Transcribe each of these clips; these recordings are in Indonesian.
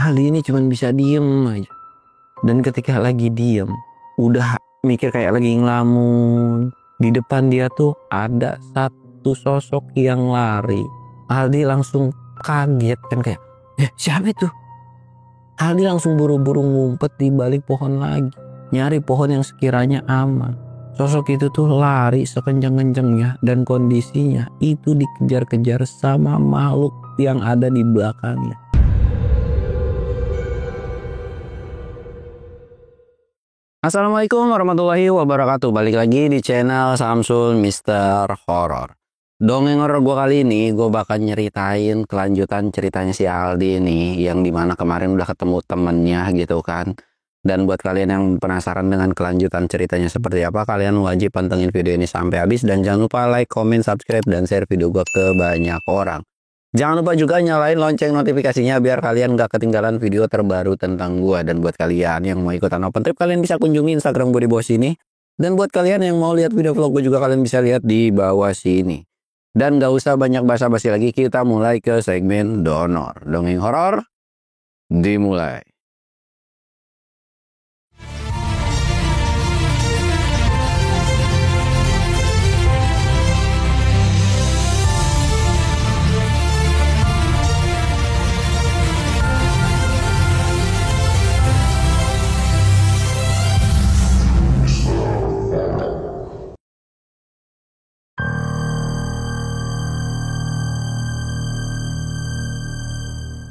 Aldi ini cuma bisa diem aja. Dan ketika lagi diem, udah mikir kayak lagi ngelamun. Di depan dia tuh ada satu sosok yang lari. Aldi langsung kaget kan kayak, siapa itu? Aldi langsung buru-buru ngumpet di balik pohon lagi. Nyari pohon yang sekiranya aman. Sosok itu tuh lari sekencang-kencangnya dan kondisinya itu dikejar-kejar sama makhluk yang ada di belakangnya. Assalamualaikum warahmatullahi wabarakatuh. Balik lagi di channel Samsul Mister Horror. Dongeng horor gue kali ini gue bakal nyeritain kelanjutan ceritanya si Aldi ini, yang dimana kemarin udah ketemu temennya gitu kan. Dan buat kalian yang penasaran dengan kelanjutan ceritanya seperti apa, kalian wajib pantengin video ini sampai habis. Dan jangan lupa like, comment, subscribe, dan share video gue ke banyak orang. Jangan lupa juga nyalain lonceng notifikasinya biar kalian gak ketinggalan video terbaru tentang gue. Dan buat kalian yang mau ikutan open trip, kalian bisa kunjungi Instagram gue di bawah sini. Dan buat kalian yang mau lihat video vlog gue juga, kalian bisa lihat di bawah sini. Dan gak usah banyak basa-basi lagi, kita mulai ke segmen donor. Dongeng horor dimulai.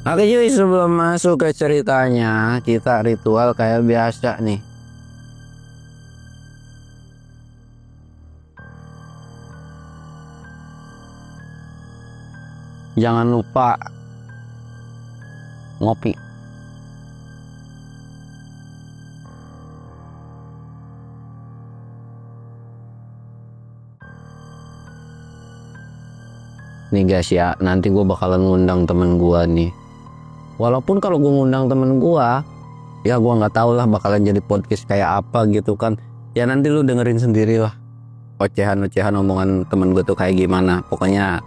Oke cuy, sebelum masuk ke ceritanya, kita ritual kayak biasa nih. Jangan lupa ngopi. Nih guys ya, nanti gue bakalan ngundang temen gue nih. Walaupun kalau gue ngundang temen gue, ya gue nggak tahu lah bakalan jadi podcast kayak apa gitu kan. Ya nanti lu dengerin sendiri lah. Ocehan-ocehan omongan temen gue tuh kayak gimana. Pokoknya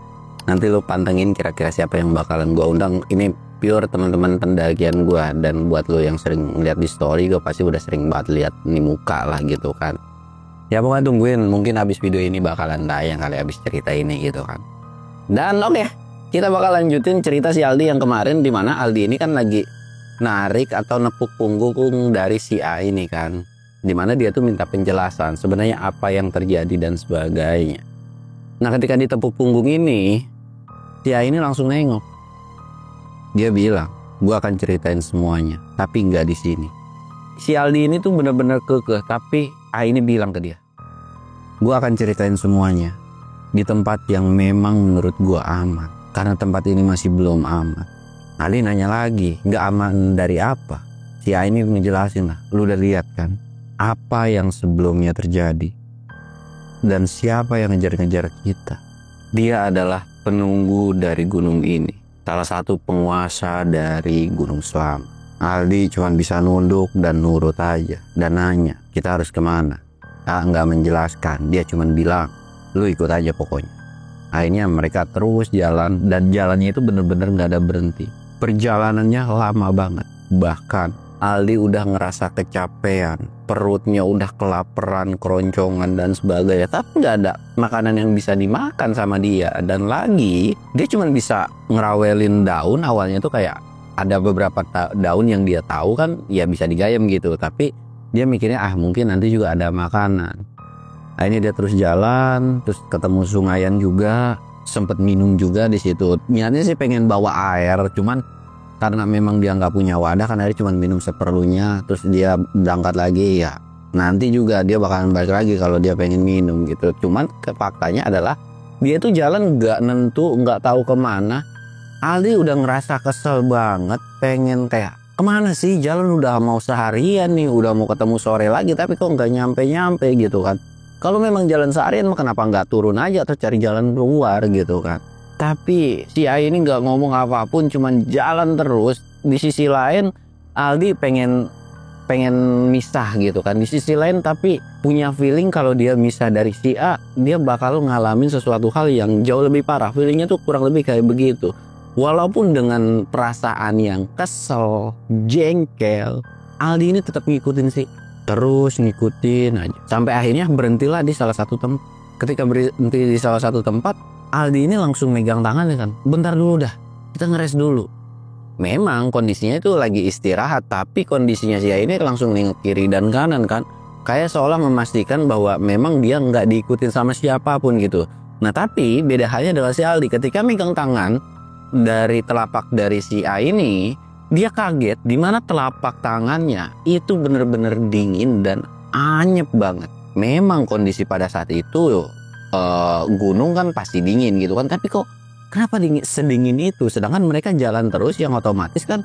nanti lu pantengin kira-kira siapa yang bakalan gue undang. Ini pure teman-teman pendakian gue. Dan buat lu yang sering lihat di story, gue pasti udah sering banget lihat nih muka lah gitu kan. Ya pokoknya tungguin, mungkin habis video ini bakalan tayang kali, habis cerita ini gitu kan. Dan oke. Kita bakal lanjutin cerita si Aldi yang kemarin, dimana Aldi ini kan lagi narik atau nepuk punggung dari si A ini kan. Dimana dia tuh minta penjelasan sebenarnya apa yang terjadi dan sebagainya. Nah ketika ditepuk punggung ini, si A ini langsung nengok. Dia bilang, gua akan ceritain semuanya, tapi nggak di sini. Si Aldi ini tuh bener-bener kekeh, tapi A ini bilang ke dia, gua akan ceritain semuanya di tempat yang memang menurut gua aman. Karena tempat ini masih belum aman. Ali nanya lagi, nggak aman dari apa? Si A ini ngejelasin lah, lu udah lihat kan apa yang sebelumnya terjadi. Dan siapa yang ngejar-ngejar kita? Dia adalah penunggu dari gunung ini. Salah satu penguasa dari Gunung Selamat. Aldi cuma bisa nunduk dan nurut aja. Dan nanya, kita harus kemana? A nggak menjelaskan, dia cuma bilang, lu ikut aja pokoknya. Akhirnya mereka terus jalan, dan jalannya itu bener-bener gak ada berhenti. Perjalanannya lama banget. Bahkan Aldi udah ngerasa kecapean, perutnya udah kelaparan, keroncongan dan sebagainya. Tapi gak ada makanan yang bisa dimakan sama dia. Dan lagi dia cuma bisa ngerawelin daun. Awalnya tuh kayak ada beberapa daun yang dia tahu kan ya bisa digayam gitu. Tapi dia mikirnya mungkin nanti juga ada makanan. Akhirnya dia terus jalan, terus ketemu sungayan juga, sempet minum juga di situ. Niatnya sih pengen bawa air, cuman karena memang dia nggak punya wadah kan, akhirnya cuma minum seperlunya. Terus dia berangkat lagi ya. Nanti juga dia bakalan balik lagi kalau dia pengen minum gitu. Cuman faktanya adalah dia tuh jalan nggak nentu, nggak tahu kemana. Aldi udah ngerasa kesel banget, pengen kayak kemana sih, jalan udah mau seharian nih, udah mau ketemu sore lagi, tapi kok nggak nyampe-nyampe gitu kan. Kalau memang jalan seharian kenapa nggak turun aja atau cari jalan keluar gitu kan. Tapi si A ini nggak ngomong apapun, cuman jalan terus. Di sisi lain Aldi pengen misah gitu kan. Di sisi lain tapi punya feeling kalau dia misah dari si A, dia bakal ngalamin sesuatu hal yang jauh lebih parah. Feelingnya tuh kurang lebih kayak begitu. Walaupun dengan perasaan yang kesel, jengkel, Aldi ini tetap ngikutin sih. Terus ngikutin aja. Sampai akhirnya berhentilah di salah satu tempat. Ketika berhenti di salah satu tempat, Aldi ini langsung megang tangannya kan. Bentar dulu dah, kita ngeres dulu. Memang kondisinya itu lagi istirahat, tapi kondisinya si A ini langsung nengok kiri dan kanan kan. Kayak seolah memastikan bahwa memang dia nggak diikutin sama siapapun gitu. Nah tapi beda halnya dengan si Aldi. Ketika megang tangan dari telapak dari si A ini, dia kaget di mana telapak tangannya itu bener-bener dingin dan anyep banget. Memang kondisi pada saat itu gunung kan pasti dingin gitu kan, tapi kok kenapa sedingin itu? Sedangkan mereka jalan terus yang otomatis kan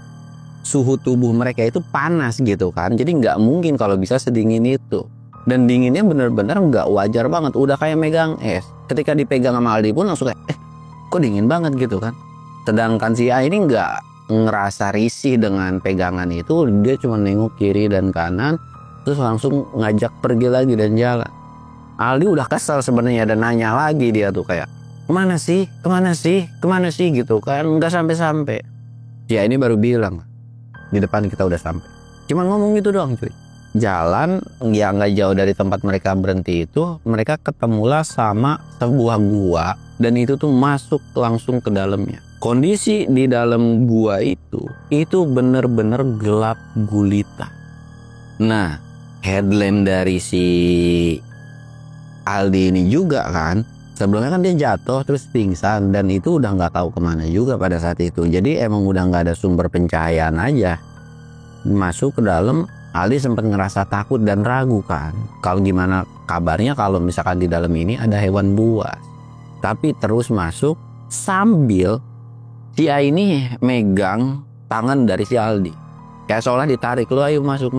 suhu tubuh mereka itu panas gitu kan, jadi nggak mungkin kalau bisa sedingin itu. Dan dinginnya bener-bener nggak wajar banget, udah kayak megang es. Ketika dipegang sama Aldi pun langsung kayak kok dingin banget gitu kan. Sedangkan si A ini nggak ngerasa risih dengan pegangan itu, dia cuma nengok kiri dan kanan, terus langsung ngajak pergi lagi dan jalan. Aldi udah kesel sebenarnya dan nanya lagi dia tuh kayak, kemana sih gitu kan, nggak sampai-sampai. Ya ini baru bilang, di depan kita udah sampai. Cuman ngomong gitu doang cuy. Jalan ya nggak jauh dari tempat mereka berhenti itu, mereka ketemulah sama sebuah gua dan itu tuh masuk langsung ke dalamnya. Kondisi di dalam gua itu bener-bener gelap gulita. Nah, headlamp dari si Aldi ini juga kan, sebelumnya kan dia jatuh terus pingsan dan itu udah nggak tahu kemana juga pada saat itu. Jadi emang udah nggak ada sumber pencahayaan aja. Masuk ke dalam, Aldi sempat ngerasa takut dan ragu kan. Kalau gimana kabarnya kalau misalkan di dalam ini ada hewan buas. Tapi terus masuk sambil si A ini megang tangan dari si Aldi. Kayak seolah ditarik, lu ayo masuk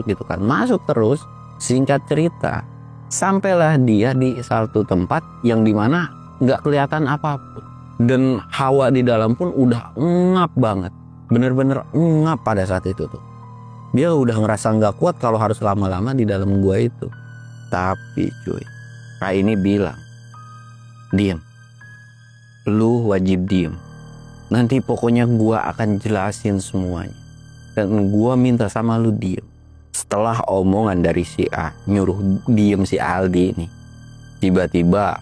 gitu kan. Masuk terus, singkat cerita, sampailah dia di satu tempat yang dimana nggak kelihatan apapun. Dan hawa di dalam pun udah ngap banget. Bener-bener ngap pada saat itu tuh. Dia udah ngerasa nggak kuat kalau harus lama-lama di dalam gua itu. Tapi cuy, Kak ini bilang, diem. Lu wajib diem. Nanti pokoknya gua akan jelasin semuanya. Dan gua minta sama lu diem. Setelah omongan dari si A nyuruh diem si Aldi ini, tiba-tiba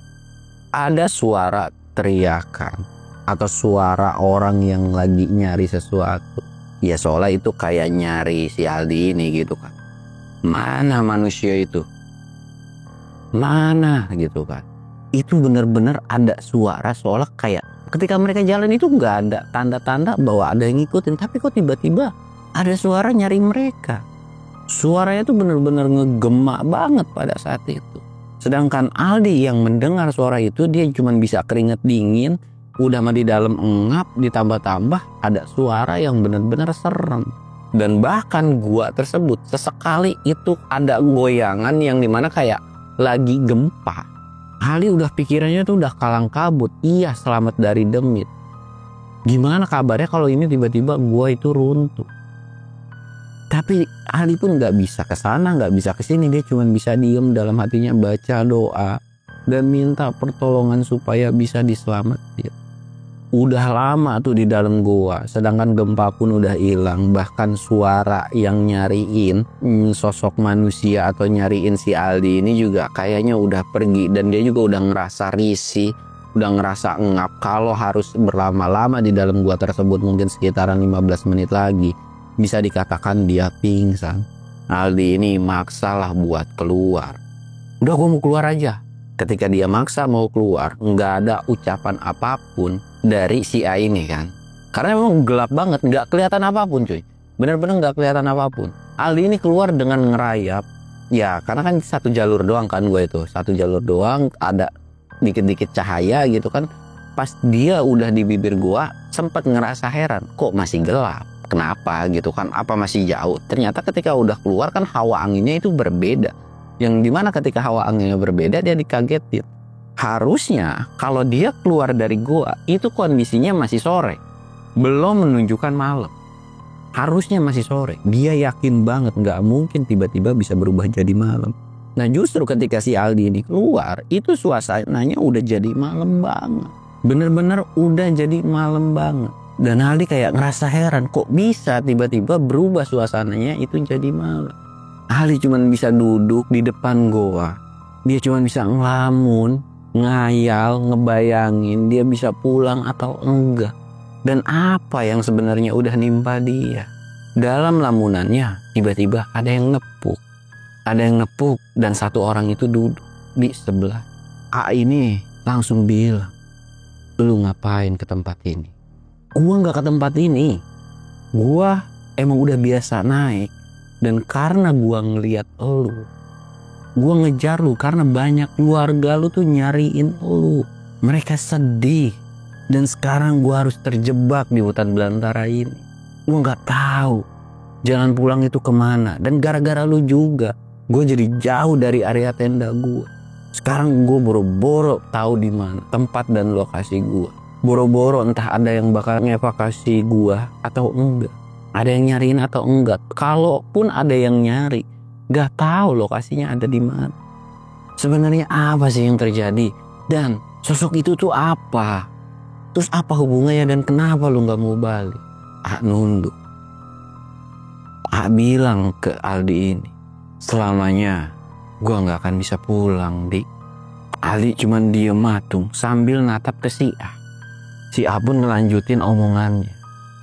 ada suara teriakan atau suara orang yang lagi nyari sesuatu. Ya soalnya itu kayak nyari si Aldi ini gitu kan. Mana manusia itu? Mana gitu kan. Itu bener-bener ada suara seolah kayak ketika mereka jalan itu nggak ada tanda-tanda bahwa ada yang ngikutin. Tapi kok tiba-tiba ada suara nyari mereka. Suaranya tuh bener-bener ngegema banget pada saat itu. Sedangkan Aldi yang mendengar suara itu dia cuma bisa keringet dingin. Udah mah di dalam engap, ditambah-tambah ada suara yang benar-benar serem. Dan bahkan gua tersebut sesekali itu ada goyangan yang dimana kayak lagi gempa. Ali udah pikirannya tuh udah kalang kabut. Iya, selamat dari demit. Gimana kabarnya kalau ini tiba-tiba gua itu runtuh. Tapi Ali pun nggak bisa ke sana, nggak bisa ke sini. Dia cuma bisa diem dalam hatinya baca doa dan minta pertolongan supaya bisa diselamatin. Udah lama tuh di dalam gua, sedangkan gempa pun udah hilang. Bahkan suara yang nyariin sosok manusia atau nyariin si Aldi ini juga kayaknya udah pergi. Dan dia juga udah ngerasa risih, udah ngerasa ngap kalau harus berlama-lama di dalam gua tersebut. Mungkin sekitaran 15 menit lagi bisa dikatakan dia pingsan. Aldi ini maksalah buat keluar. Udah gua mau keluar aja. Ketika dia maksa mau keluar, nggak ada ucapan apapun dari si A ini kan. Karena memang gelap banget, nggak kelihatan apapun cuy. Bener-bener nggak kelihatan apapun. Aldi ini keluar dengan ngerayap. Ya karena kan satu jalur doang kan gue itu. Satu jalur doang, ada dikit-dikit cahaya gitu kan. Pas dia udah di bibir gua, sempat ngerasa heran. Kok masih gelap? Kenapa gitu kan? Apa masih jauh? Ternyata ketika udah keluar kan hawa anginnya itu berbeda. Yang dimana ketika hawa anginnya berbeda dia dikagetin. Harusnya kalau dia keluar dari gua itu kondisinya masih sore. Belum menunjukkan malam. Harusnya masih sore. Dia yakin banget gak mungkin tiba-tiba bisa berubah jadi malam. Nah justru ketika si Aldi ini keluar itu suasananya udah jadi malam banget. Bener-bener udah jadi malam banget. Dan Aldi kayak ngerasa heran, kok bisa tiba-tiba berubah suasananya itu jadi malam. Aldi cuma bisa duduk di depan goa. Dia cuma bisa ngelamun, ngayal, ngebayangin dia bisa pulang atau enggak. Dan apa yang sebenarnya udah nimpa dia. Dalam lamunannya tiba-tiba ada yang nepuk. Ada yang nepuk dan satu orang itu duduk di sebelah. A ini langsung bilang, lu ngapain ke tempat ini? Gua gak ke tempat ini. Gua emang udah biasa naik. Dan karena gua ngeliat lu, gua ngejar lu karena banyak keluarga lu tuh nyariin lu. Mereka sedih. Dan sekarang gua harus terjebak di hutan belantara ini. Gua gak tahu jalan pulang itu kemana. Dan gara-gara lu juga gua jadi jauh dari area tenda gua. Sekarang gua boro-boro tahu di mana tempat dan lokasi gua. Boro-boro entah ada yang bakal ngevakuasi gua atau enggak. Ada yang nyariin atau enggak. Kalaupun ada yang nyari, gak tahu lokasinya ada di mana. Sebenarnya apa sih yang terjadi? Dan sosok itu tuh apa? Terus apa hubungannya dan kenapa lu gak mau balik? A nunduk. A bilang ke Aldi ini, selamanya gua gak akan bisa pulang, Dik. Aldi cuman diem matung sambil natap ke si A. Si A pun ngelanjutin omongannya.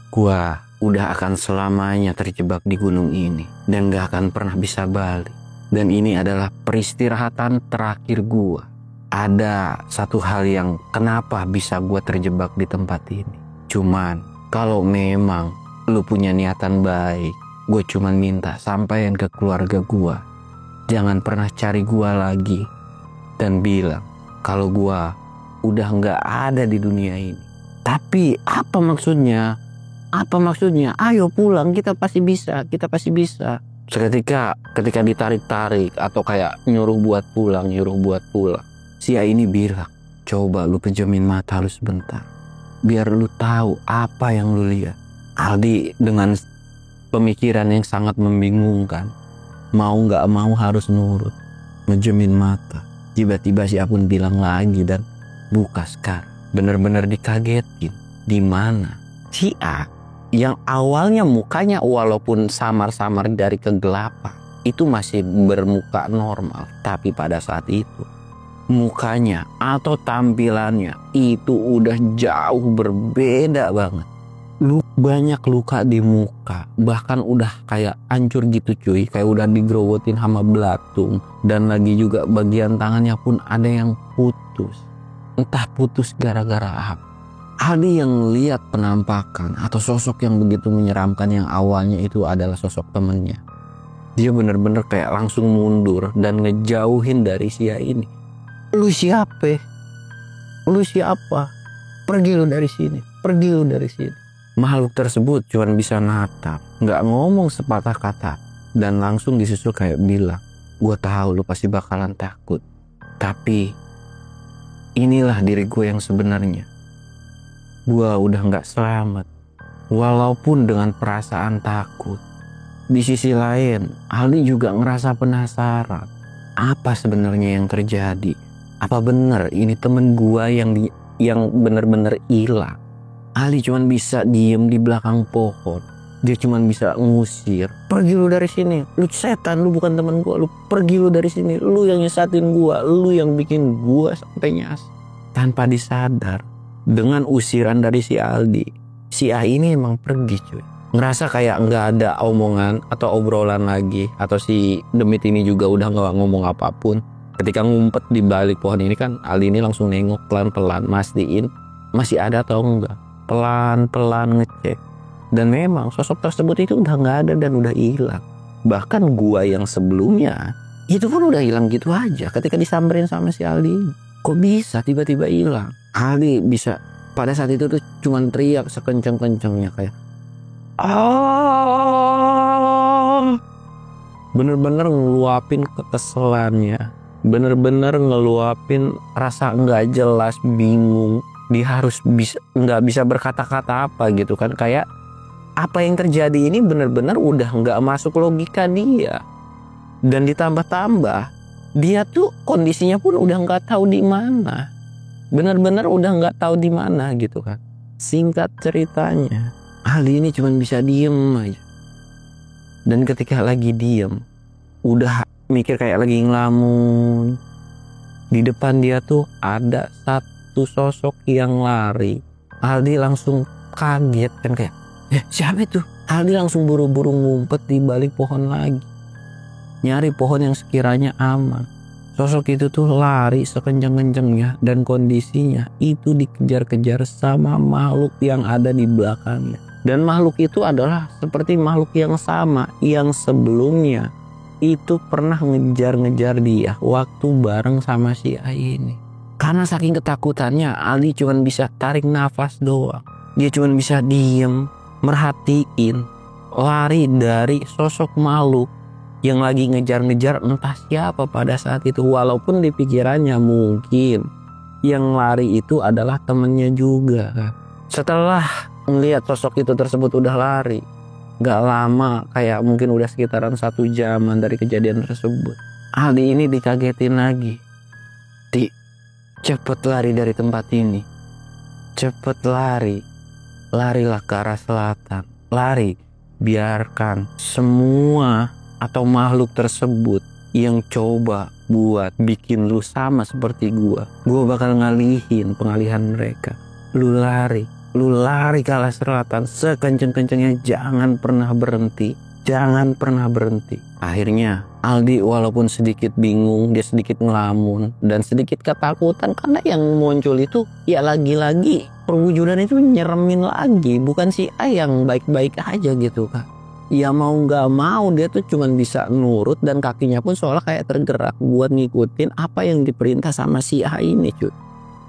Gua udah akan selamanya terjebak di gunung ini dan gak akan pernah bisa balik. Dan ini adalah peristirahatan terakhir gua. Ada satu hal yang kenapa bisa gua terjebak di tempat ini. Cuman kalau memang lu punya niatan baik, gua cuman minta sampaikan ke keluarga gua. Jangan pernah cari gua lagi dan bilang kalau gua udah gak ada di dunia ini. Tapi apa maksudnya? Apa maksudnya? Ayo pulang, kita pasti bisa, kita pasti bisa. Seketika ketika ditarik-tarik atau kayak nyuruh buat pulang, si A ini bilang, coba lu pejamin mata lu sebentar. Biar lu tahu apa yang lu lihat. Aldi dengan pemikiran yang sangat membingungkan. Mau gak mau harus nurut. Menjamin mata. Tiba-tiba si A pun bilang lagi dan buka sekarang. Bener-bener dikagetin. Di mana si A yang awalnya mukanya walaupun samar-samar dari kegelapan itu masih bermuka normal, tapi pada saat itu mukanya atau tampilannya itu udah jauh berbeda banget. Banyak luka di muka, bahkan udah kayak hancur gitu cuy, kayak udah digerowotin sama belatung. Dan lagi juga bagian tangannya pun ada yang putus. Entah putus gara-gara apa. Aldi yang lihat penampakan atau sosok yang begitu menyeramkan yang awalnya itu adalah sosok temennya. Dia bener-bener kayak langsung mundur dan ngejauhin dari si A ini. Lu siapa? Lu siapa? Pergi lu dari sini. Pergi lu dari sini. Makhluk tersebut cuma bisa natap, gak ngomong sepatah kata. Dan langsung disusul kayak bilang, gue tahu lu pasti bakalan takut. Tapi inilah diri gue yang sebenarnya. Gue udah gak selamat. Walaupun dengan perasaan takut. Di sisi lain, Aldi juga ngerasa penasaran. Apa sebenarnya yang terjadi? Apa benar ini temen gue yang benar-benar hilang? Aldi cuma bisa diem di belakang pohon. Dia cuma bisa ngusir. Pergi lu dari sini. Lu setan, lu bukan temen gua. Lu pergi lu dari sini. Lu yang nyesatin gua. Lu yang bikin gua sampai nyas. Tanpa disadar, dengan usiran dari si Aldi, si A ini emang pergi cuy. Ngerasa kayak nggak ada omongan atau obrolan lagi. Atau si Demit ini juga udah nggak ngomong apapun. Ketika ngumpet di balik pohon ini kan, Aldi ini langsung nengok pelan-pelan, mastiin masih ada atau enggak. Pelan-pelan ngecek. Dan memang sosok tersebut itu udah gak ada dan udah hilang. Bahkan gua yang sebelumnya itu pun udah hilang gitu aja ketika disamperin sama si Aldi. Kok bisa tiba-tiba hilang? Aldi bisa pada saat itu tuh cuman teriak sekencang-kencangnya kayak bener-bener ngeluapin kekesalannya. Bener-bener ngeluapin rasa gak jelas, bingung. Dia harus nggak bisa berkata-kata apa gitu kan, kayak apa yang terjadi ini benar-benar udah nggak masuk logika dia. Dan ditambah-tambah dia tuh kondisinya pun udah nggak tahu di mana. Benar-benar udah nggak tahu di mana gitu kan. Singkat ceritanya, Aldi ini cuma bisa diem aja. Dan ketika lagi diem, udah mikir kayak lagi ngelamun. Di depan dia tuh ada satu sosok yang lari. Aldi langsung kaget kan kayak, siapa itu? Aldi langsung buru-buru ngumpet di balik pohon lagi. Nyari pohon yang sekiranya aman. Sosok itu tuh lari sekencang-kencangnya dan kondisinya itu dikejar-kejar sama makhluk yang ada di belakangnya. Dan makhluk itu adalah seperti makhluk yang sama yang sebelumnya itu pernah ngejar-ngejar dia waktu bareng sama si A ini. Karena saking ketakutannya, Aldi cuma bisa tarik nafas doang. Dia cuma bisa diem, merhatiin, lari dari sosok makhluk yang lagi ngejar-ngejar entah siapa pada saat itu. Walaupun di pikirannya mungkin yang lari itu adalah temennya juga. Setelah melihat sosok itu tersebut udah lari, gak lama, kayak mungkin udah sekitaran 1 jaman dari kejadian tersebut, Aldi ini dikagetin lagi. Cepet lari dari tempat ini. Cepet lari. Larilah ke arah selatan. Lari. Biarkan semua atau makhluk tersebut yang coba buat bikin lu sama seperti gua bakal ngalihin pengalihan mereka. Lu lari ke arah selatan sekenceng-kencengnya, jangan pernah berhenti. Akhirnya Aldi walaupun sedikit bingung, dia sedikit ngelamun dan sedikit ketakutan karena yang muncul itu ya lagi-lagi perwujudan itu nyeremin lagi, bukan si A yang baik-baik aja gitu kan. Ya mau gak mau dia tuh cuman bisa nurut dan kakinya pun seolah kayak tergerak buat ngikutin apa yang diperintah sama si A ini cuy.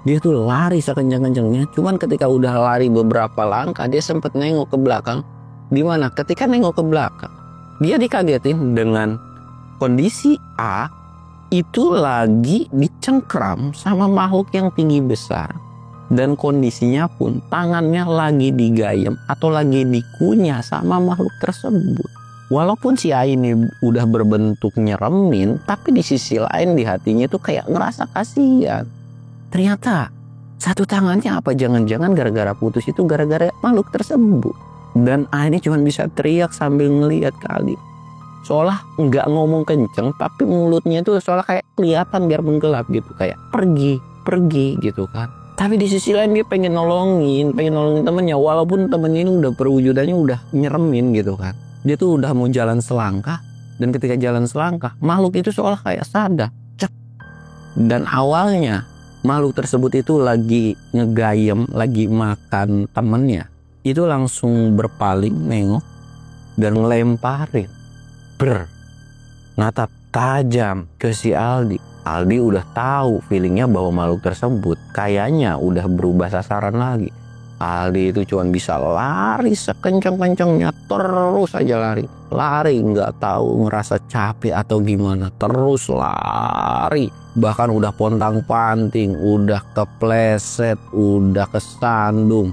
Dia tuh lari sekencang-kencangnya, cuman ketika udah lari beberapa langkah dia sempet nengok ke belakang. Dimana ketika nengok ke belakang, dia dikagetin dengan kondisi A itu lagi dicengkram sama makhluk yang tinggi besar. Dan kondisinya pun tangannya lagi digayam atau lagi dikunyah sama makhluk tersebut. Walaupun si A ini udah berbentuk nyeremin, tapi di sisi lain di hatinya tuh kayak ngerasa kasihan. Ternyata satu tangannya apa jangan-jangan gara-gara putus itu gara-gara makhluk tersebut. Dan A ini cuma bisa teriak sambil ngelihat ke Aldi. Seolah nggak ngomong kenceng, tapi mulutnya tuh seolah kayak kelihatan biar menggelap gitu, kayak pergi gitu kan. Tapi di sisi lain dia pengen nolongin temennya, walaupun temennya ini udah perwujudannya udah nyeremin gitu kan. Dia tuh udah mau jalan selangkah, dan ketika jalan selangkah makhluk itu seolah kayak sadar, cek. Dan awalnya makhluk tersebut itu lagi ngegayem, lagi makan temennya. Itu langsung berpaling nengok dan ngelemparin natap tajam ke si Aldi. Aldi udah tahu feelingnya bahwa makhluk tersebut kayaknya udah berubah sasaran lagi. Aldi itu cuma bisa lari sekencang-kencangnya, terus aja lari nggak tahu ngerasa capek atau gimana, terus lari. Bahkan udah pontang-panting, udah kepleset, udah kesandung.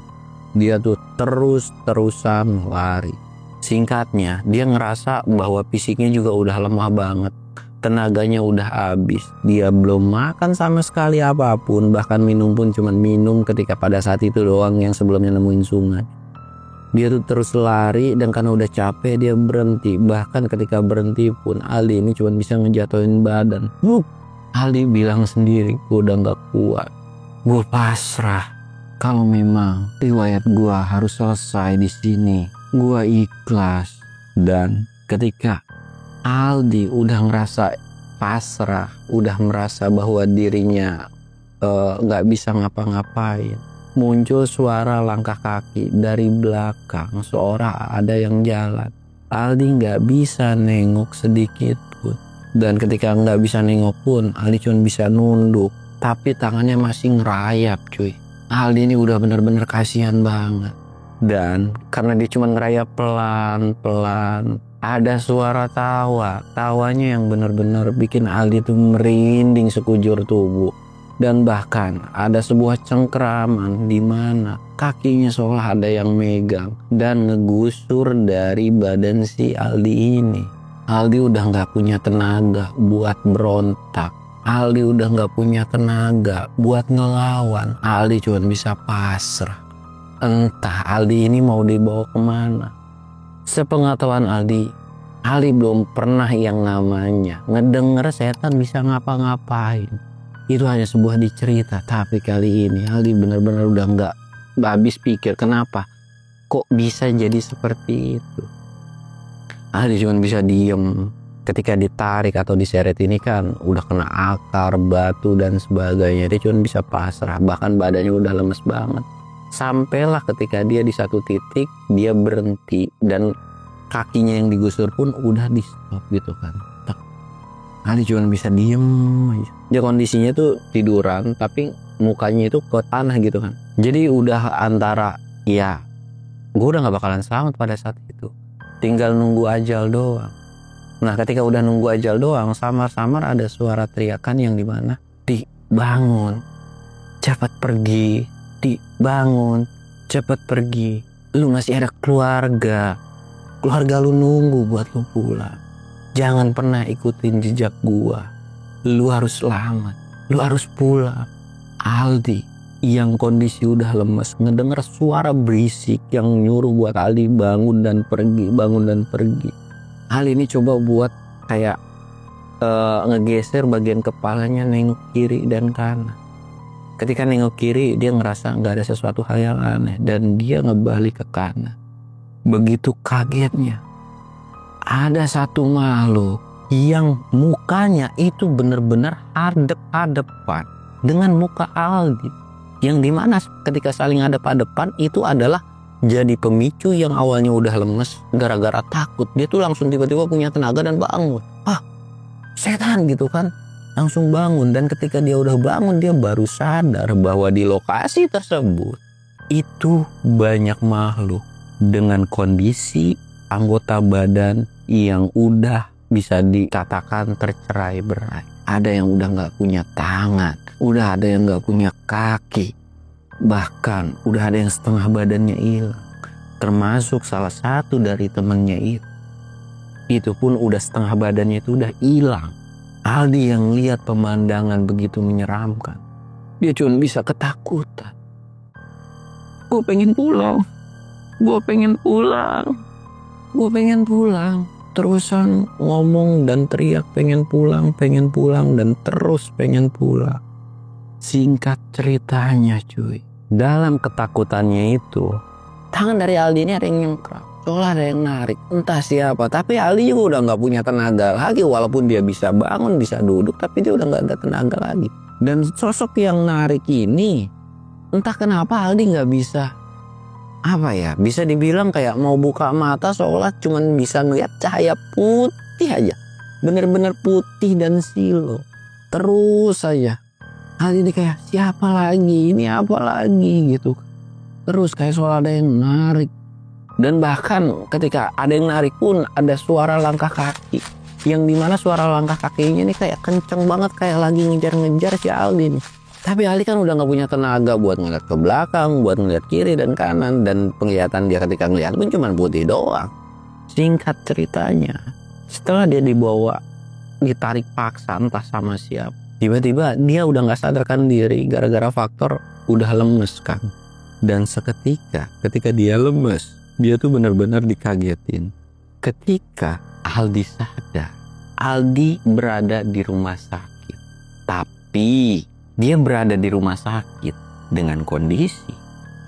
Dia tuh terus-terusan lari. Singkatnya, dia ngerasa bahwa fisiknya juga udah lemah banget. Tenaganya udah habis. Dia belum makan sama sekali apapun. Bahkan minum pun cuma minum ketika pada saat itu doang yang sebelumnya nemuin sungai. Dia tuh terus lari dan karena udah capek dia berhenti. Bahkan ketika berhenti pun Aldi ini cuma bisa ngejatuhin badan. Aldi bilang sendiri, gue udah gak kuat. Gue pasrah. Kalau memang riwayat gua harus selesai di sini, gua ikhlas. Dan ketika Aldi udah ngerasa pasrah, udah merasa bahwa dirinya nggak bisa ngapa-ngapain, muncul suara langkah kaki dari belakang, seorang ada yang jalan. Aldi nggak bisa nengok sedikit pun. Dan ketika nggak bisa nengok pun, Aldi cuma bisa nunduk, tapi tangannya masih ngerayap cuy. Aldi ini udah bener-bener kasihan banget. Dan karena dia cuma ngerayap pelan-pelan, ada suara tawanya yang bener-bener bikin Aldi tuh merinding sekujur tubuh. Dan bahkan ada sebuah cengkraman di mana kakinya seolah ada yang megang dan ngegusur dari badan si Aldi ini. Aldi udah gak punya tenaga buat berontak. Aldi udah gak punya tenaga buat ngelawan. Aldi cuma bisa pasrah. Entah Aldi ini mau dibawa kemana. Sepengetahuan Aldi belum pernah yang namanya ngedenger setan bisa ngapa-ngapain. Itu hanya sebuah dicerita. Tapi kali ini Aldi benar-benar udah gak habis pikir. Kenapa? Kok bisa jadi seperti itu? Aldi cuma bisa diem. Ketika ditarik atau diseret ini kan udah kena akar, batu dan sebagainya. Dia cuma bisa pasrah, bahkan badannya udah lemes banget. Sampailah ketika dia di satu titik, dia berhenti dan kakinya yang digusur pun udah di stop gitu kan. Dia cuma bisa diem aja. Dia kondisinya tuh tiduran tapi mukanya itu ke tanah gitu kan. Jadi udah antara ya gue udah gak bakalan selamat pada saat itu. Tinggal nunggu ajal doang. Nah ketika udah nunggu ajal doang, samar-samar ada suara teriakan yang dimana, "Di, bangun, cepat pergi, Di, bangun, cepat pergi. Lu masih ada keluarga lu nunggu buat lu pulang. Jangan pernah ikutin jejak gua. Lu harus selamat, lu harus pulang." Aldi yang kondisi udah lemes ngedenger suara berisik yang nyuruh buat Aldi bangun dan pergi, bangun dan pergi. Aldi ini coba buat kayak ngegeser bagian kepalanya, nengok kiri dan kanan. Ketika nengok kiri dia ngerasa gak ada sesuatu hal yang aneh dan dia ngebalik ke kanan. Begitu kagetnya ada satu makhluk yang mukanya itu benar-benar hadap-hadapan dengan muka Aldi, yang dimana ketika saling hadap-hadapan itu adalah jadi pemicu yang awalnya udah lemes gara-gara takut. Dia tuh langsung tiba-tiba punya tenaga dan bangun. Setan gitu kan. Langsung bangun, dan ketika dia udah bangun dia baru sadar bahwa di lokasi tersebut itu banyak makhluk dengan kondisi anggota badan yang udah bisa dikatakan tercerai-berai. Ada yang udah gak punya tangan, udah ada yang gak punya kaki, bahkan udah ada yang setengah badannya hilang. Termasuk salah satu dari temennya itu pun udah setengah badannya itu udah hilang. Aldi yang lihat pemandangan begitu menyeramkan, dia cuma bisa ketakutan. Gue pengen pulang. Terusan ngomong dan teriak pengen pulang dan terus pengen pulang. Singkat ceritanya cuy, dalam ketakutannya itu tangan dari Aldi ini ada yang nyengkram, seolah ada yang narik, entah siapa. Tapi Aldi juga udah gak punya tenaga lagi. Walaupun dia bisa bangun, bisa duduk, tapi dia udah gak ada tenaga lagi. Dan sosok yang narik ini, entah kenapa Aldi gak bisa, bisa dibilang kayak mau buka mata, seolah cuman bisa ngeliat cahaya putih aja. Bener-bener putih dan silau. Terus aja Aldi ini kayak siapa lagi, ini apa lagi gitu. Terus kayak seolah ada yang narik. Dan bahkan ketika ada yang narik pun ada suara langkah kaki, yang dimana suara langkah kakinya ini kayak kenceng banget, kayak lagi ngejar-ngejar si Aldi nih. Tapi Aldi kan udah gak punya tenaga buat ngeliat ke belakang, buat ngeliat kiri dan kanan, dan penglihatan dia ketika ngeliat pun cuma putih doang. Singkat ceritanya, setelah dia dibawa, ditarik paksa entah sama siapa, tiba-tiba dia udah gak sadarkan diri gara-gara faktor udah lemes kan. Dan seketika ketika dia lemes, dia tuh benar-benar dikagetin. Ketika Aldi sadar, Aldi berada di rumah sakit. Tapi dia berada di rumah sakit dengan kondisi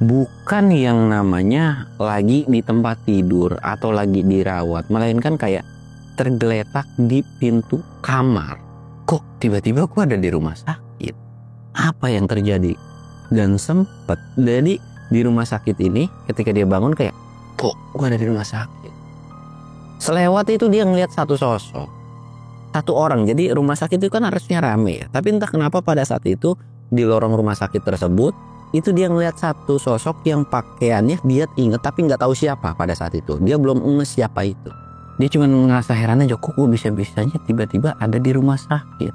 bukan yang namanya lagi di tempat tidur atau lagi dirawat, melainkan kayak tergeletak di pintu kamar. Kok tiba-tiba gue ada di rumah sakit? Apa yang terjadi? Dan sempet jadi di rumah sakit ini ketika dia bangun kayak, kok gue ada di rumah sakit? Selewat itu dia ngeliat satu sosok, satu orang. Jadi rumah sakit itu kan harusnya rame ya, tapi entah kenapa pada saat itu di lorong rumah sakit tersebut itu dia ngeliat satu sosok yang pakaiannya dia inget tapi nggak tahu siapa pada saat itu. Dia belum nge siapa itu. Dia cuma ngerasa heran aja, kok gue bisa-bisanya tiba-tiba ada di rumah sakit.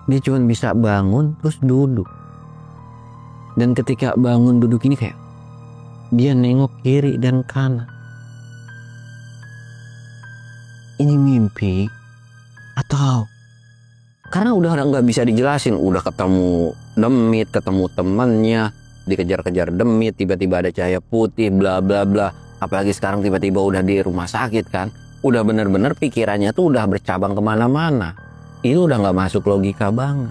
Dia cuma bisa bangun terus duduk. Dan ketika bangun duduk ini kayak dia nengok kiri dan kanan. Ini mimpi atau Karena udah nggak bisa dijelasin, udah ketemu demit, ketemu temannya, dikejar-kejar demit, tiba-tiba ada cahaya putih, bla bla bla. Apalagi sekarang tiba-tiba udah di rumah sakit kan, udah bener-bener pikirannya tuh udah bercabang kemana-mana. Itu udah nggak masuk logika banget.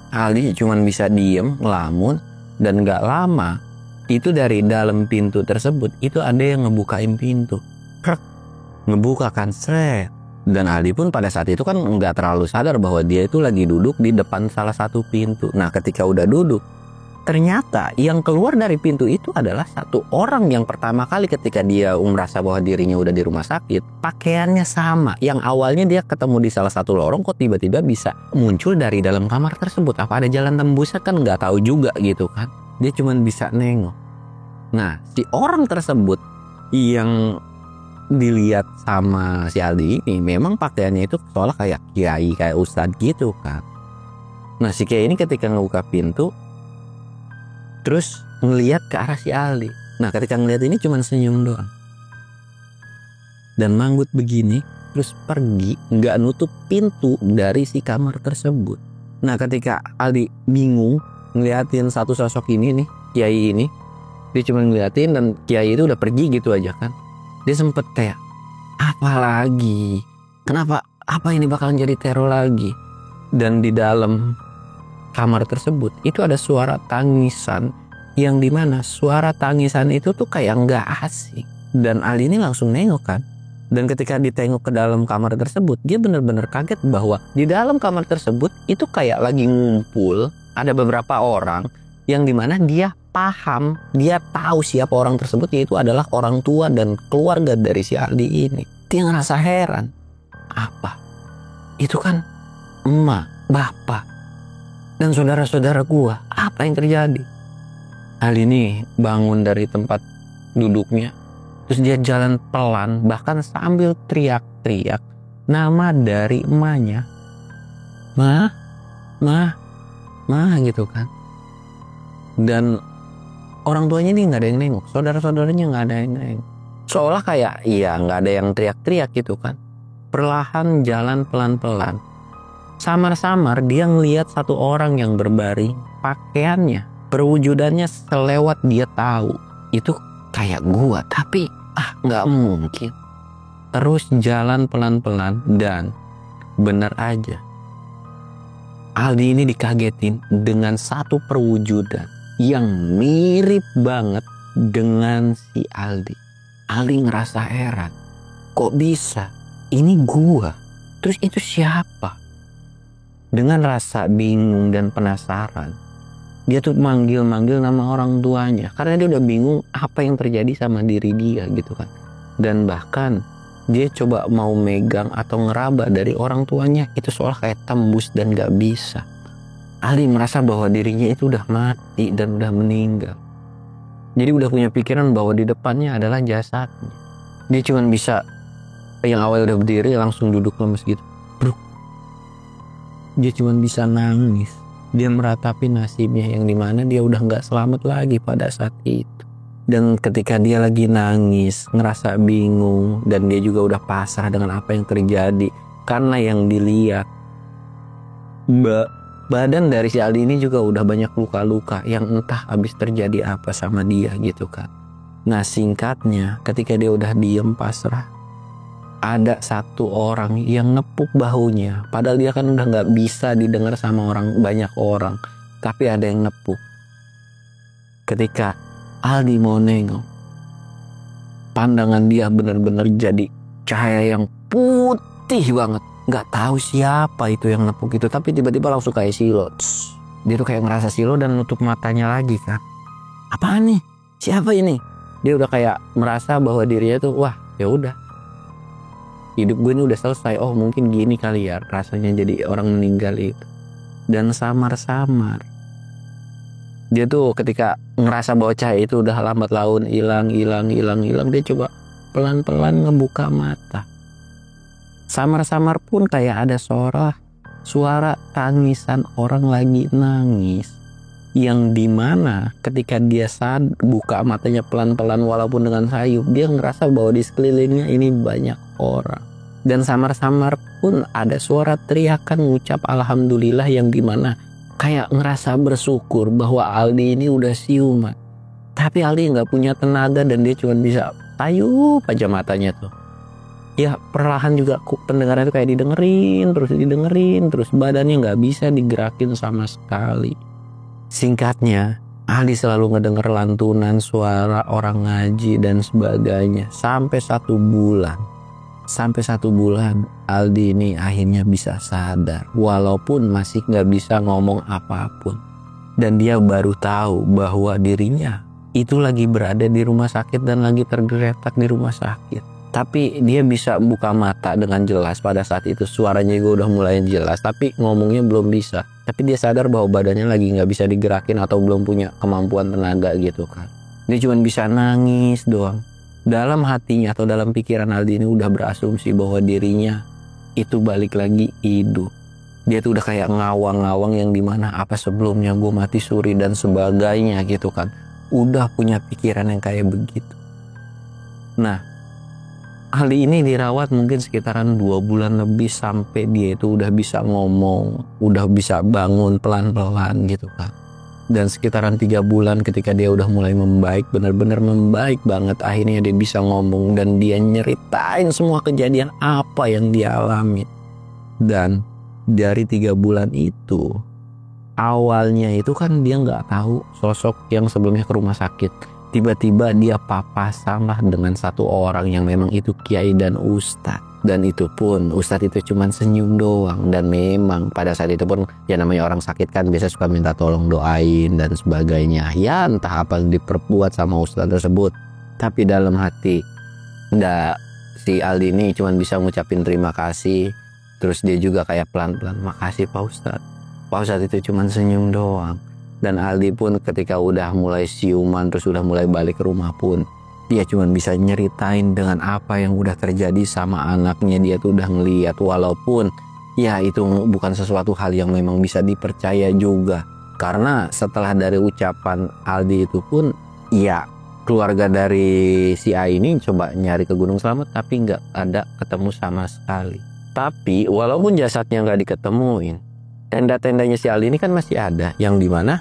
Aldi cuman bisa diem, ngelamun, dan nggak lama itu dari dalam pintu tersebut itu ada yang ngebukain pintu, ngebuka kan, seret. Dan Aldi pun pada saat itu kan nggak terlalu sadar bahwa dia itu lagi duduk di depan salah satu pintu. Nah ketika udah duduk, ternyata yang keluar dari pintu itu adalah satu orang yang pertama kali ketika dia merasa bahwa dirinya udah di rumah sakit, pakaiannya sama. Yang awalnya dia ketemu di salah satu lorong, kok tiba-tiba bisa muncul dari dalam kamar tersebut. Apa ada jalan tembusnya kan nggak tahu juga gitu kan. Dia cuma bisa nengok. Nah si orang tersebut yang dilihat sama si Aldi ini memang pakaiannya itu seolah kayak kiai, kayak ustadz gitu kan. Nah si kiai ini ketika ngebuka pintu terus ngelihat ke arah si Aldi. Nah ketika ngelihat ini cuma senyum doang dan manggut begini, terus pergi nggak nutup pintu dari si kamar tersebut. Nah ketika Aldi bingung ngeliatin satu sosok ini nih, kiai ini, dia cuma ngeliatin dan kiai itu udah pergi gitu aja kan. Dia sempet kayak, apa lagi? Kenapa? Apa ini bakalan jadi teror lagi? Dan di dalam kamar tersebut itu ada suara tangisan, yang dimana suara tangisan itu tuh kayak nggak asing. Dan Ali ini langsung nengok kan. Dan ketika ditengok ke dalam kamar tersebut, dia benar-benar kaget bahwa di dalam kamar tersebut itu kayak lagi ngumpul, ada beberapa orang yang dimana dia paham, dia tahu siapa orang tersebut, yaitu adalah orang tua dan keluarga dari si Aldi ini. Dia ngerasa heran, apa? Itu kan emak, bapak, dan saudara-saudara gua. Apa yang terjadi? Aldi ini bangun dari tempat duduknya, terus dia jalan pelan, bahkan sambil teriak-teriak nama dari emaknya. Ma, gitu kan. Dan orang tuanya ini nggak ada yang nengok, saudara-saudaranya nggak ada yang nengok. Seolah kayak iya nggak ada yang teriak-teriak gitu kan. Perlahan jalan pelan-pelan. Samar-samar dia ngelihat satu orang yang berbaring, pakaiannya, perwujudannya selewat dia tahu. Itu kayak gua, tapi nggak mungkin. Terus jalan pelan-pelan dan bener aja, Aldi ini dikagetin dengan satu perwujudan yang mirip banget dengan si Aldi. Aldi ngerasa heran, kok bisa? Ini gua, terus itu siapa? Dengan rasa bingung dan penasaran, dia tuh manggil-manggil nama orang tuanya, karena dia udah bingung apa yang terjadi sama diri dia gitu kan. Dan bahkan dia coba mau megang atau ngeraba dari orang tuanya, itu seolah kayak tembus dan gak bisa. Ali merasa bahwa dirinya itu udah mati dan udah meninggal. Jadi udah punya pikiran bahwa di depannya adalah jasadnya. Dia cuma bisa, yang awal udah berdiri langsung duduk lemes gitu. Bruk. Dia cuma bisa nangis. Dia meratapi nasibnya yang dimana dia udah gak selamat lagi pada saat itu. Dan ketika dia lagi nangis, ngerasa bingung, dan dia juga udah pasrah dengan apa yang terjadi. Karena yang dilihat, badan dari si Aldi ini juga udah banyak luka-luka yang entah habis terjadi apa sama dia gitu kan. Nah singkatnya, ketika dia udah diem pasrah, ada satu orang yang nepuk bahunya. Padahal dia kan udah gak bisa didengar sama banyak orang, tapi ada yang nepuk. Ketika Aldi mau nengok, pandangan dia benar-benar jadi cahaya yang putih banget. Gak tahu siapa itu yang nepuk itu, tapi tiba-tiba langsung kayak silo. Dia tuh kayak ngerasa silo dan nutup matanya lagi kan. Apaan nih? Siapa ini? Dia udah kayak merasa bahwa dirinya tuh, wah ya udah, hidup gue ini udah selesai. Oh mungkin gini kali ya rasanya jadi orang meninggal itu. Dan samar-samar dia tuh ketika ngerasa bahwa cahaya itu udah lambat laun hilang, dia coba pelan-pelan ngebuka mata. Samar-samar pun kayak ada suara tangisan orang lagi nangis, yang dimana ketika dia buka matanya pelan-pelan walaupun dengan sayup, dia ngerasa bahwa di sekelilingnya ini banyak orang. Dan samar-samar pun ada suara teriakan ngucap alhamdulillah yang dimana kayak ngerasa bersyukur bahwa Aldi ini udah siuman. Tapi Aldi nggak punya tenaga dan dia cuma bisa tayup aja matanya tuh. Ya perlahan juga pendengaran itu kayak didengerin terus badannya nggak bisa digerakin sama sekali. Singkatnya, Aldi selalu ngedenger lantunan suara orang ngaji dan sebagainya sampai 1 bulan. Sampai 1 bulan Aldi ini akhirnya bisa sadar walaupun masih nggak bisa ngomong apapun. Dan dia baru tahu bahwa dirinya itu lagi berada di rumah sakit dan lagi tergeletak di rumah sakit. Tapi dia bisa buka mata dengan jelas pada saat itu. Suaranya juga udah mulai jelas tapi ngomongnya belum bisa. Tapi dia sadar bahwa badannya lagi nggak bisa digerakin atau belum punya kemampuan tenaga gitu kan. Dia cuma bisa nangis doang. Dalam hatinya atau dalam pikiran Aldi ini udah berasumsi bahwa dirinya itu balik lagi hidup. Dia tuh udah kayak ngawang-ngawang yang dimana apa sebelumnya gue mati suri dan sebagainya gitu kan. Udah punya pikiran yang kayak begitu. Nah, Aldi ini dirawat mungkin sekitaran 2 bulan lebih sampai dia itu udah bisa ngomong, udah bisa bangun pelan-pelan gitu kan. Dan sekitaran 3 bulan ketika dia udah mulai membaik, benar-benar membaik banget, akhirnya dia bisa ngomong dan dia nyeritain semua kejadian apa yang dia alami. Dan dari 3 bulan itu, awalnya itu kan dia nggak tahu sosok yang sebelumnya ke rumah sakit. Tiba-tiba dia papasan lah dengan 1 orang yang memang itu kiai dan ustadz. Dan itu pun ustadz itu cuma senyum doang. Dan memang pada saat itu pun ya namanya orang sakit kan biasa suka minta tolong doain dan sebagainya. Ya entah apa yang diperbuat sama ustadz tersebut. Tapi dalam hati si Aldi ini cuma bisa ngucapin terima kasih. Terus dia juga kayak pelan-pelan, makasih Pak Ustadz. Pak Ustadz itu cuma senyum doang. Dan Aldi pun ketika udah mulai siuman terus udah mulai balik ke rumah pun dia cuma bisa nyeritain dengan apa yang udah terjadi sama anaknya. Dia tuh udah ngeliat walaupun ya itu bukan sesuatu hal yang memang bisa dipercaya juga. Karena setelah dari ucapan Aldi itu pun ya keluarga dari si A ini coba nyari ke Gunung Slamet tapi nggak ada ketemu sama sekali. Tapi walaupun jasadnya nggak diketemuin, tenda-tendanya si Aldi ini kan masih ada yang dimana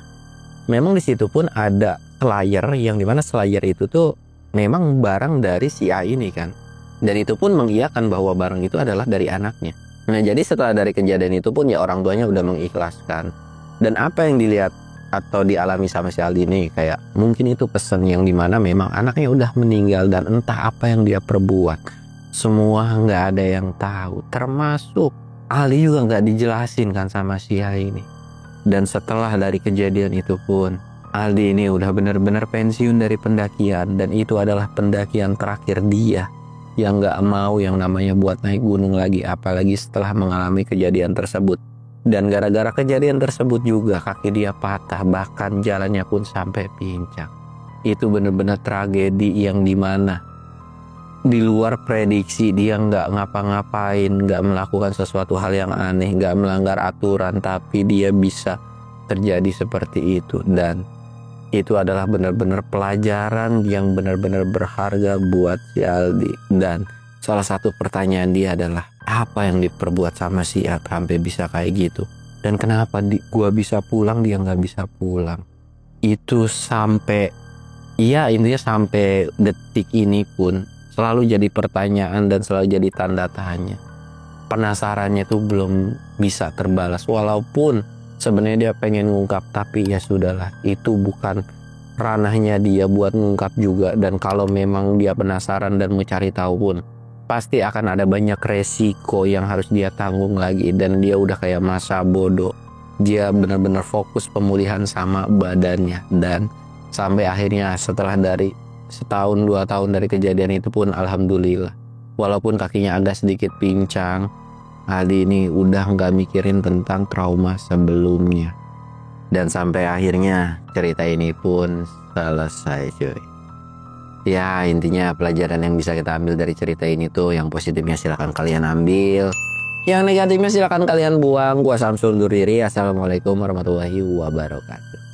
memang di situ pun ada selayar yang dimana selayar itu tuh memang barang dari si A ini kan. Dan itu pun mengiyakan bahwa barang itu adalah dari anaknya. Nah jadi setelah dari kejadian itu pun ya orang tuanya udah mengikhlaskan. Dan apa yang dilihat atau dialami sama si Aldi ini kayak mungkin itu pesan yang dimana memang anaknya udah meninggal dan entah apa yang dia perbuat. Semua nggak ada yang tahu. Termasuk Aldi juga nggak dijelasin kan sama si A ini. Dan setelah dari kejadian itu pun Aldi ini udah benar-benar pensiun dari pendakian. Dan itu adalah pendakian terakhir dia yang gak mau yang namanya buat naik gunung lagi. Apalagi setelah mengalami kejadian tersebut. Dan gara-gara kejadian tersebut juga kaki dia patah. Bahkan jalannya pun sampai pincang. Itu benar-benar tragedi yang dimana di luar prediksi. Dia gak ngapa-ngapain, gak melakukan sesuatu hal yang aneh, gak melanggar aturan, tapi dia bisa terjadi seperti itu. Dan itu adalah benar-benar pelajaran yang benar-benar berharga buat si Aldi. Dan salah satu pertanyaan dia adalah apa yang diperbuat sama si A sampai bisa kayak gitu. Dan kenapa gua bisa pulang dia gak bisa pulang. Itu sampai intinya sampai detik ini pun selalu jadi pertanyaan dan selalu jadi tanda tanya. Penasarannya tuh belum bisa terbalas. Walaupun sebenarnya dia pengen ngungkap, tapi ya sudahlah. Itu bukan ranahnya dia buat ngungkap juga. Dan kalau memang dia penasaran dan mau cari tahu pun, pasti akan ada banyak resiko yang harus dia tanggung lagi. Dan dia udah kayak masa bodoh. Dia benar-benar fokus pemulihan sama badannya. Dan sampai akhirnya setelah dari 1-2 tahun dari kejadian itu pun alhamdulillah. Walaupun kakinya agak sedikit pincang, Aldi ini udah gak mikirin tentang trauma sebelumnya. Dan sampai akhirnya cerita ini pun selesai cuy. Ya intinya pelajaran yang bisa kita ambil dari cerita ini tuh yang positifnya silahkan kalian ambil. Yang negatifnya silahkan kalian buang. Gua Samsul Duriri. Assalamualaikum warahmatullahi wabarakatuh.